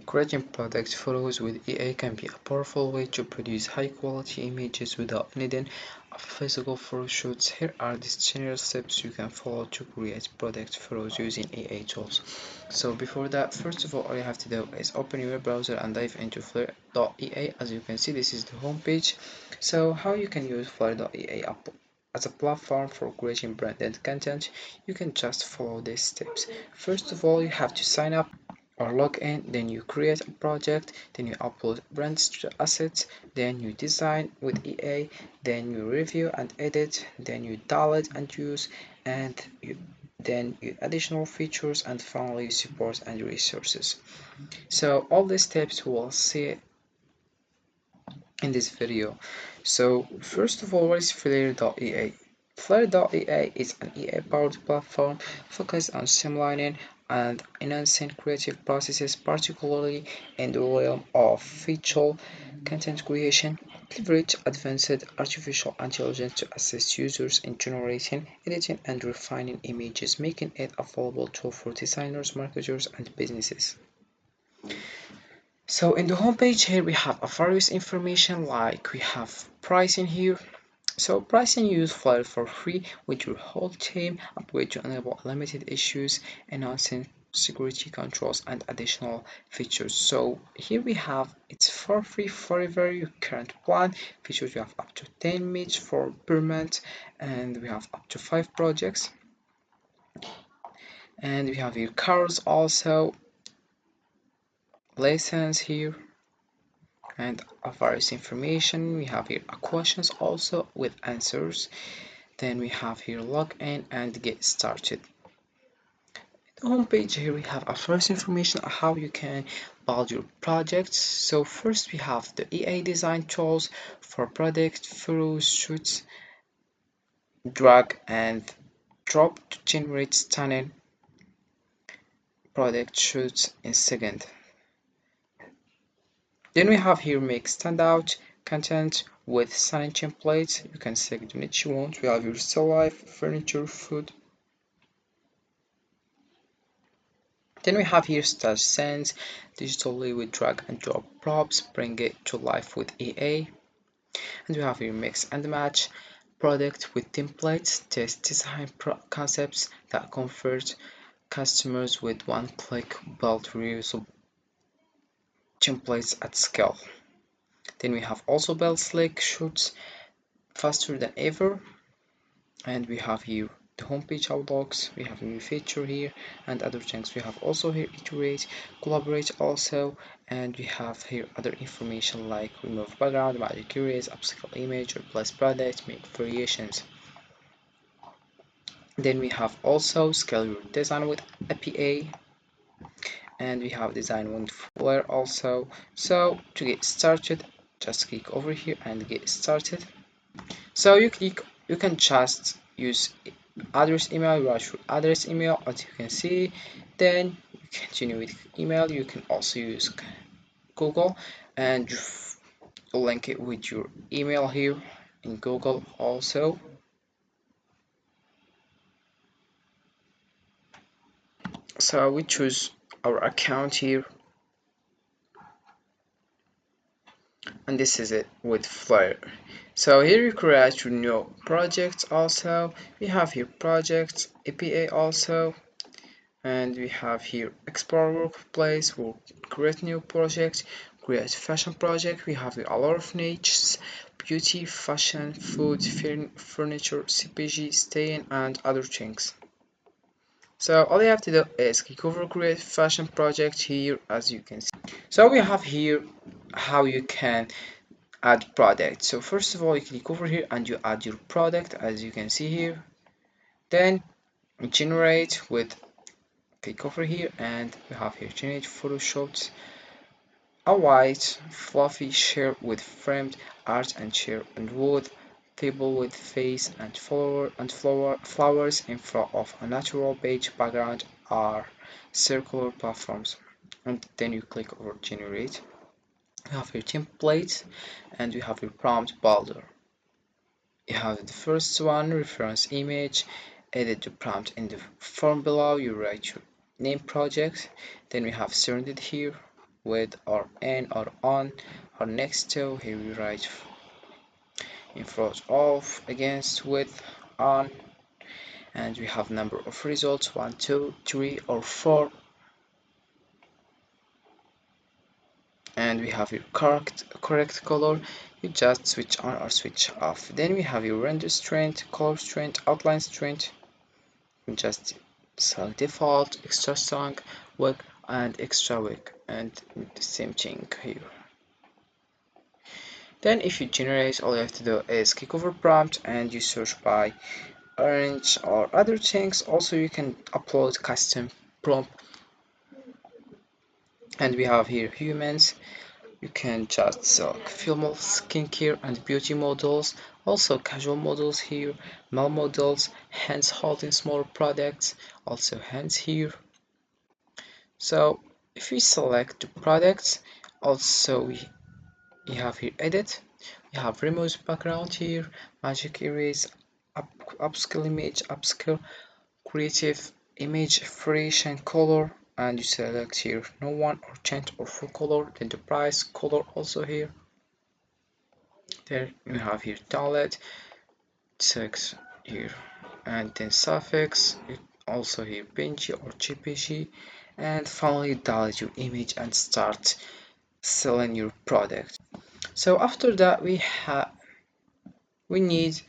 Creating product photos with AI can be a powerful way to produce high-quality images without needing a physical photo shoot. Here are the general steps you can follow to create product photos using AI tools. So before that, first of all you have to do is open your web browser and dive into FlairAI. As you can see, this is the home page. So how you can use FlairAI as a platform for creating branded content? You can just follow these steps. First of all, you have to sign up or log in, then you create a project, then you upload brands to assets, then you design with AI, then you review and edit, then you download and use, and then you additional features, and finally support and resources. So all these steps we'll see in this video. So first of all, what is FlairAI? FlairAI is an AI-powered platform focused on streamlining and enhancing creative processes, particularly in the realm of visual content creation. Leverage advanced artificial intelligence to assist users in generating, editing, and refining images, making it a valuable tool for designers, marketers, and businesses. So in the homepage here we have a various information, like we have pricing here. So pricing, use Flair for free with your whole team, upgrade to enable limited issues, enhancing security controls and additional features. So here we have it's for free forever. Your current plan features, you have up to 10 meets for per month, and we have up to 5 projects, and we have your cars also, lessons here, and various information. We have here questions also with answers. Then we have here login and get started. The home page here we have a first information on how you can build your projects. So first we have the AI design tools for product photo shoots, drag and drop to generate stunning product shoots in seconds. Then we have here make standout content with stunning templates. You can select the niche you want. We have your still life, furniture, food. Then we have here start scenes digitally with drag and drop props, bring it to life with AI. And we have here mix and match product with templates, test design concepts that convert customers with one click, build reusable templates at scale. Then we have also build slick shoots faster than ever, and we have here the homepage outlooks. We have a new feature here and other things. We have also here iterate, collaborate also, and we have here other information like remove background, magic erase, upscale image, replace product, make variations. Then we have also scale your design with APA, and we have design with Flair also. So to get started, just click over here and get started. So you can just use address email, you write your address email as you can see, then you continue with email. You can also use Google and link it with your email here in Google also. So we choose our account here, and this is it with Flair. So here you create your new projects also. We have here projects, APA also, and we have here explore workplace. We'll create new projects, create fashion project. We have a lot of niches: beauty, fashion, food, furniture, CPG, staying, and other things. So all you have to do is click over create fashion project here, as you can see. So we have here how you can add product. So first of all, you click over here and you add your product, as you can see here. Then generate with, click over here and we have here generate photo shoots, a white fluffy chair with framed art and chair and wood, table with face and flowers in front of a natural beige background are circular platforms. And then you click over generate. You have your template and you have your prompt builder. You have the first one, reference image, edit the prompt in the form below, you write your name project, then we have send it here, with or in or on or next to. Here we write in front of, against, with, on, and we have number of results 1, 2, 3 or 4, and we have your correct color. You just switch on or switch off. Then we have your render strength, color strength, outline strength. You just select default, extra strong, weak, and extra weak, and the same thing here. Then if you generate, all you have to do is click over prompt and you search by orange or other things. Also you can upload custom prompt, and we have here humans. You can just select female skincare and beauty models, also casual models here, male models, hands holding small products, also hands here. So if we select the products, also we have here edit, we have remove background here, magic erase, upscale image, upscale creative image, variation color, and you select here no one or change or full color. Then the price color also here. Then you have here download, text here, and then suffix, also here PNG or JPG, and finally download your image and start selling your product. So after that we need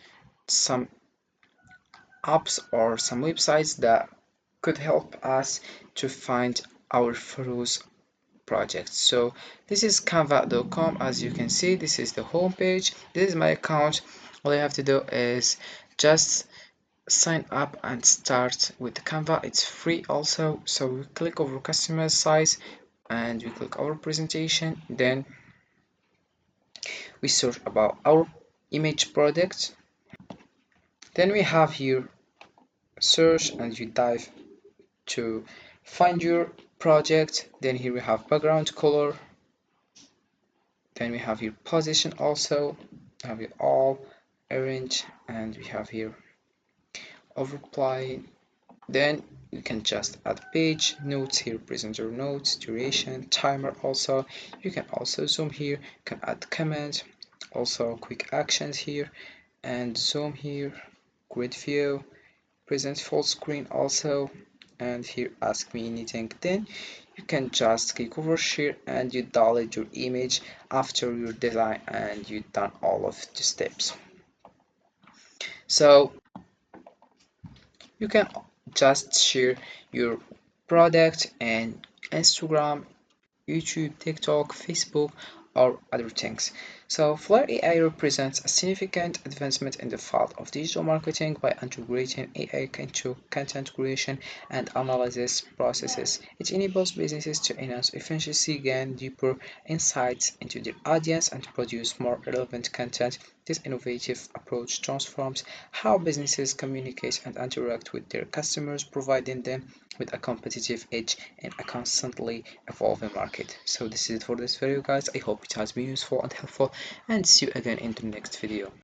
some apps or some websites that could help us to find our photos project. So this is canva.com. As you can see, this is the home page. This is my account. All you have to do is just sign up and start with Canva. It's free also. So we click over customer size and we click our presentation, then we search about our image product. Then we have here search and you dive to find your project. Then here we have background color, then we have here position, also have here all, arrange, and we have here overplay. Then you can just add page notes here, presenter notes, duration, timer. Also you can also zoom here, you can add comments, also quick actions here, and zoom here, grid view, present full screen also, and here ask me anything. Then you can just click over share and you download your image after your design and you've done all of the steps. So you can just share your product and Instagram, YouTube, TikTok, Facebook, or other things. So FlairAI represents a significant advancement in the field of digital marketing by integrating AI into content creation and analysis processes. It enables businesses to enhance efficiency, gain deeper insights into their audience, and produce more relevant content. This innovative approach transforms how businesses communicate and interact with their customers, providing them with a competitive edge in a constantly evolving market. So this is it for this video, guys. I hope it has been useful and helpful, and see you again in the next video.